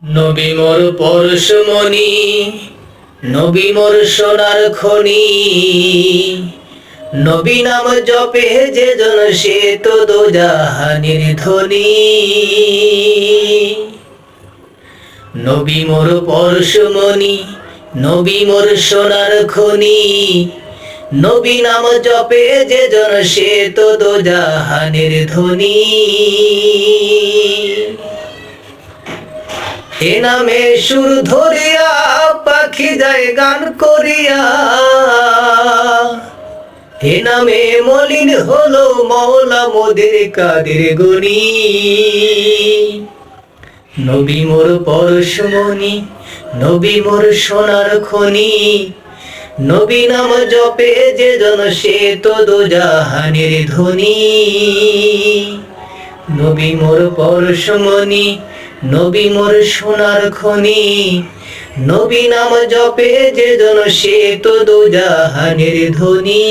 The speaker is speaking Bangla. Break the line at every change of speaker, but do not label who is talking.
নবী মোর পরশমণি, নবী মোর সোনার খনি। নবী নাম জপে যে জন সে তো দোজাহানের ধনী। নবী মোর পরশমণি, নবী মোর সোনার খনি। নবী নাম জপে যে জন সে তো দোজাহানের ধনী। এ নামে সুর ধরিয়া পাখি যায় গান করিয়া। এ নামে মলিন হলো মওলা মোদের কাদের গনি। নবী মোর পরশমণি, নবী মোর সোনার খনি। নবী নাম জপে যে জন সে তো দোজাহানের ধনী। নবী মোর পরশমণি, নবী মোর সোনার খনি। নবী নাম জপে যে জন সে তো দোজাহানের ধনী।